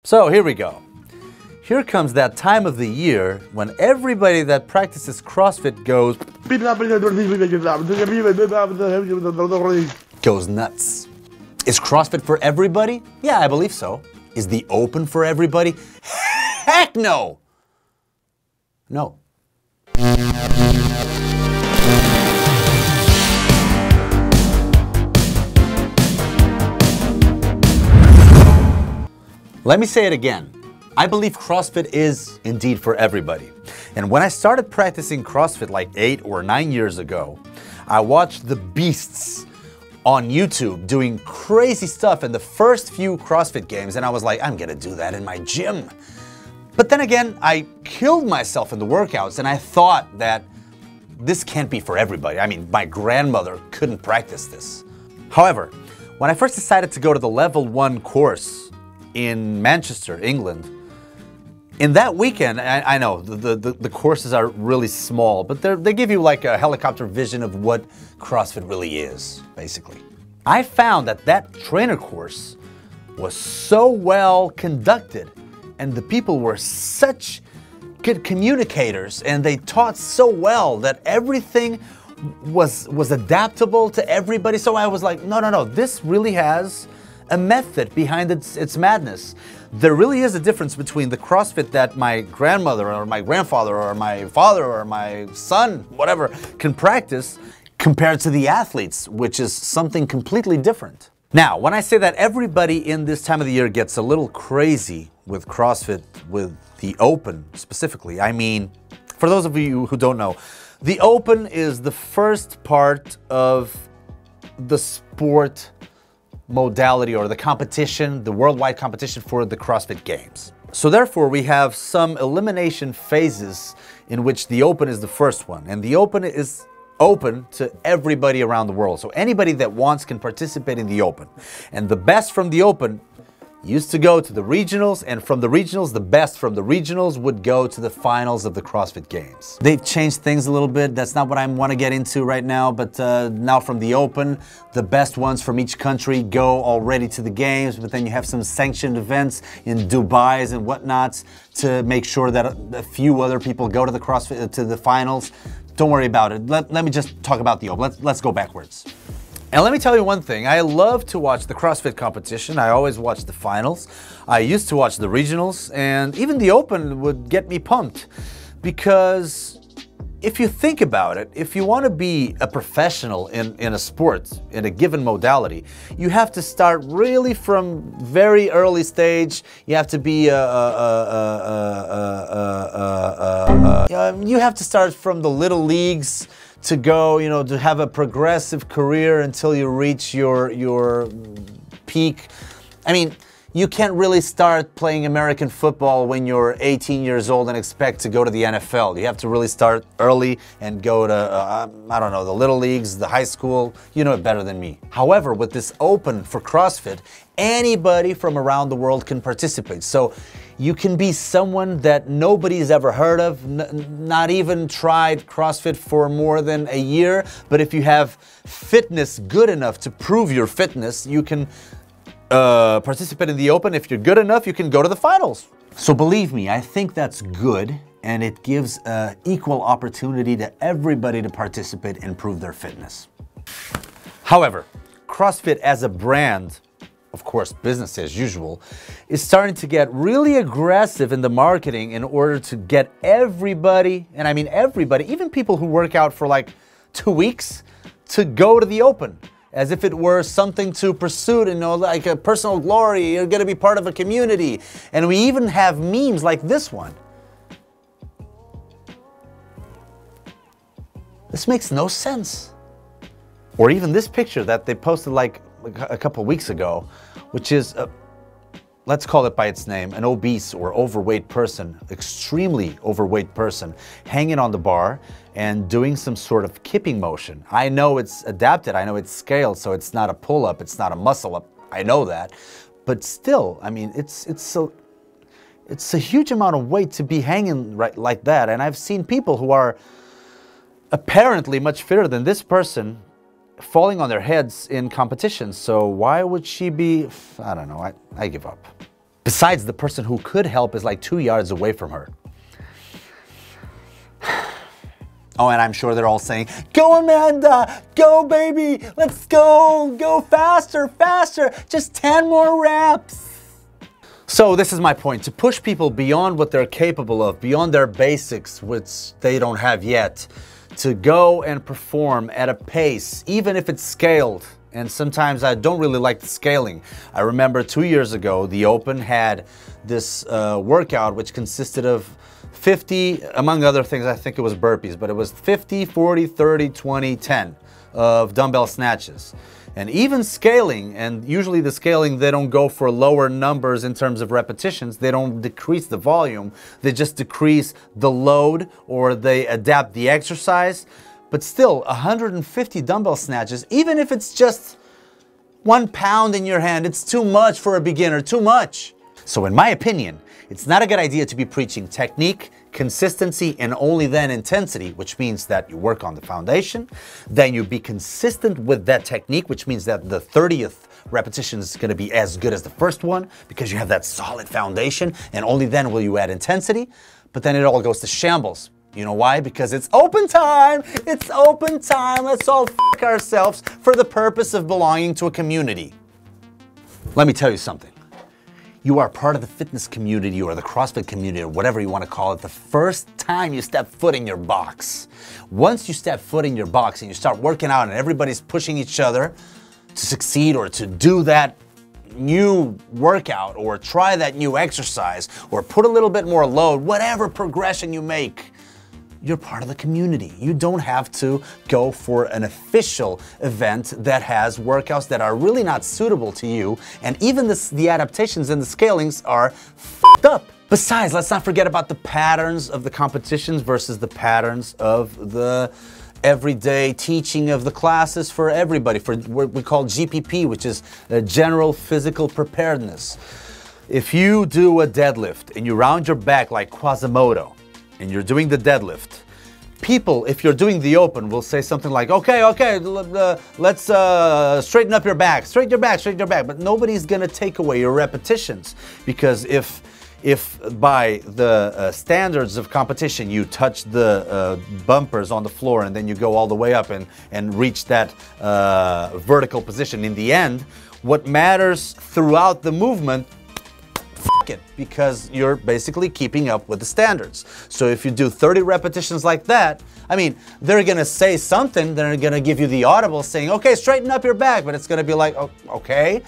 So here we go. Here comes that time of the year when everybody that practices CrossFit goes nuts. Is CrossFit for everybody? Yeah, I believe so. Is the Open for everybody? Heck no! No. Let me say it again. I believe CrossFit is indeed for everybody. And when I started practicing CrossFit like 8 or 9 years ago, I watched the beasts on YouTube doing crazy stuff in the first few CrossFit games, and I was like, I'm gonna do that in my gym. But then again, I killed myself in the workouts, and I thought that this can't be for everybody. I mean, my grandmother couldn't practice this. However, when I first decided to go to the level 1 course in Manchester, England, in that weekend, I know the courses are really small, but they give you like a helicopter vision of what CrossFit really is, basically. I found that trainer course was so well conducted, and the people were such good communicators, and they taught so well that everything was adaptable to everybody. So I was like, no, this really has a method behind its madness. There really is a difference between the CrossFit that my grandmother or my grandfather or my father or my son, whatever, can practice compared to the athletes, which is something completely different. Now, when I say that everybody in this time of the year gets a little crazy with CrossFit, with the Open specifically, I mean, for those of you who don't know, the Open is the first part of the sport modality or the competition, the worldwide competition for the CrossFit Games. So therefore we have some elimination phases in which the Open is the first one, and the Open is open to everybody around the world. So anybody that wants can participate in the Open. And the best from the Open used to go to the regionals, and from the regionals, the best from the regionals would go to the finals of the CrossFit Games. They've changed things a little bit. That's not what I want to get into right now, but now from the Open, the best ones from each country go already to the Games, but then you have some sanctioned events in Dubai and whatnots to make sure that a few other people go to the CrossFit, to the finals. Don't worry about it. Let me just talk about the Open. Let's go backwards. And let me tell you one thing, I love to watch the CrossFit competition. I always watch the finals. I used to watch the regionals, and even the Open would get me pumped. Because if you think about it, if you want to be a professional in a sport, in a given modality, you have to start really from very early stage. You have to be you have to start from the little leagues to go, to have a progressive career until you reach your peak. I mean, you can't really start playing American football when you're 18 years old and expect to go to the NFL. You have to really start early and go to, I don't know, the little leagues, the high school. You know it better than me. However, with this Open for CrossFit, anybody from around the world can participate. So you can be someone that nobody's ever heard of, not even tried CrossFit for more than a year, but if you have fitness good enough to prove your fitness, you can participate in the Open. If you're good enough, you can go to the finals. So believe me, I think that's good, and it gives equal opportunity to everybody to participate and prove their fitness. However, CrossFit as a brand, of course, business as usual, is starting to get really aggressive in the marketing in order to get everybody, and I mean everybody, even people who work out for like 2 weeks, to go to the Open, as if it were something to pursue, like a personal glory. You're gonna be part of a community. And we even have memes like this one. This makes no sense. Or even this picture that they posted like a couple weeks ago, which is, let's call it by its name, an obese or overweight person, extremely overweight person, hanging on the bar and doing some sort of kipping motion. I know it's adapted, I know it's scaled, so it's not a pull-up, it's not a muscle-up, I know that. But still, I mean, it's a huge amount of weight to be hanging right like that. And I've seen people who are apparently much fitter than this person falling on their heads in competitions. So why would she be, I don't know, I give up. Besides, the person who could help is like 2 yards away from her. Oh, and I'm sure they're all saying, "Go, Amanda! Go, baby! Let's go! Go faster, faster! Just 10 more reps!" So this is my point, to push people beyond what they're capable of, beyond their basics, which they don't have yet, to go and perform at a pace, even if it's scaled. And sometimes I don't really like the scaling. I remember 2 years ago, the Open had this workout which consisted of 50, among other things, I think it was burpees, but it was 50, 40, 30, 20, 10 of dumbbell snatches. And even scaling, and usually the scaling, they don't go for lower numbers in terms of repetitions. They don't decrease the volume. They just decrease the load, or they adapt the exercise. But still, 150 dumbbell snatches, even if it's just 1 pound in your hand, it's too much for a beginner, too much. So in my opinion, it's not a good idea to be preaching technique, consistency, and only then intensity, which means that you work on the foundation, then you be consistent with that technique, which means that the 30th repetition is going to be as good as the first one because you have that solid foundation, and only then will you add intensity. But then it all goes to shambles. You know why? Because it's open time! It's open time! Let's all f*** ourselves for the purpose of belonging to a community. Let me tell you something. You are part of the fitness community or the CrossFit community or whatever you want to call it the first time you step foot in your box. Once you step foot in your box and you start working out and everybody's pushing each other to succeed or to do that new workout or try that new exercise or put a little bit more load, whatever progression you make, you're part of the community. You don't have to go for an official event that has workouts that are really not suitable to you, and even the adaptations and the scalings are f***ed up. Besides, let's not forget about the patterns of the competitions versus the patterns of the everyday teaching of the classes for everybody, for what we call GPP, which is general physical preparedness. If you do a deadlift and you round your back like Quasimodo, and you're doing the deadlift, people, if you're doing the Open, will say something like, okay, let's straighten up your back, straighten your back, straighten your back. But nobody's gonna take away your repetitions, because if by the standards of competition you touch the bumpers on the floor and then you go all the way up and reach that vertical position, in the end, what matters throughout the movement, it, because you're basically keeping up with the standards. So if you do 30 repetitions like that, I mean, they're gonna say something, they're gonna give you the audible saying, okay, straighten up your back, but it's gonna be like, oh, okay,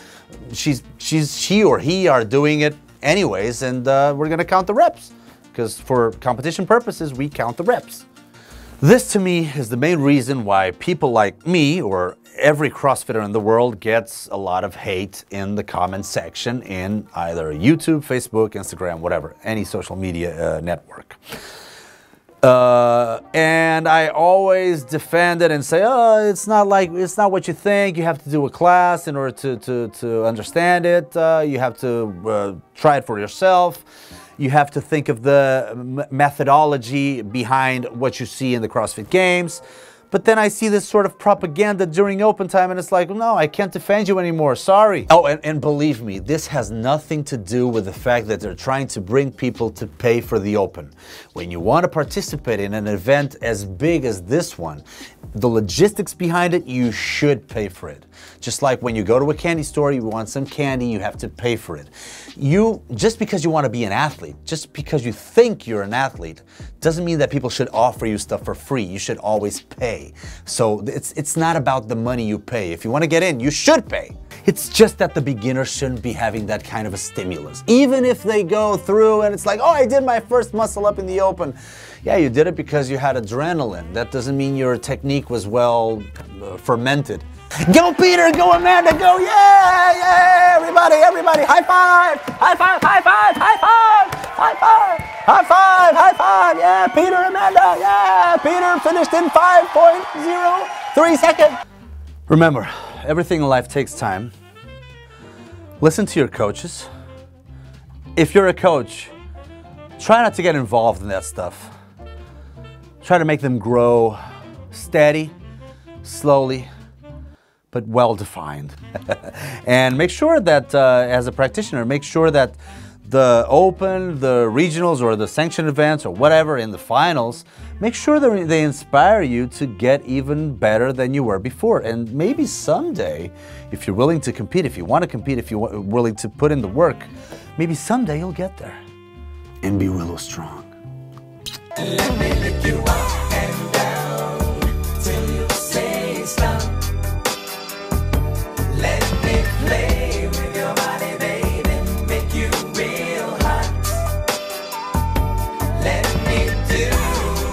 she or he are doing it anyways, and we're gonna count the reps, because for competition purposes, we count the reps. This to me is the main reason why people like me, or every CrossFitter in the world, gets a lot of hate in the comment section in either YouTube, Facebook, Instagram, whatever, any social media network. And I always defend it and say, oh, it's not what you think. You have to do a class in order to understand it. You have to try it for yourself. You have to think of the methodology behind what you see in the CrossFit Games. But then I see this sort of propaganda during Open time, and it's like, no, I can't defend you anymore, sorry. Oh, and believe me, this has nothing to do with the fact that they're trying to bring people to pay for the Open. When you want to participate in an event as big as this one, the logistics behind it, you should pay for it. Just like when you go to a candy store, you want some candy, you have to pay for it. Just because you want to be an athlete, just because you think you're an athlete, doesn't mean that people should offer you stuff for free. You should always pay. So it's not about the money you pay. If you want to get in, you should pay. It's just that the beginner shouldn't be having that kind of a stimulus. Even if they go through and it's like, oh, I did my first muscle up in the Open. Yeah, you did it because you had adrenaline. That doesn't mean your technique was well fermented. Go Peter, go Amanda, go, yeah, yeah, everybody, high five, high five, high five, high five, high five, high five, high five, yeah, Peter, Amanda, yeah, Peter finished in 5.03 seconds. Remember, everything in life takes time. Listen to your coaches. If you're a coach, try not to get involved in that stuff. Try to make them grow steady, slowly, but well-defined. And make sure that, as a practitioner, make sure that the Open, the regionals, or the sanctioned events, or whatever in the finals, make sure that they inspire you to get even better than you were before. And maybe someday, if you're willing to compete, if you want to compete, if you're willing to put in the work, maybe someday you'll get there. And be Willow strong. Let me lick you up.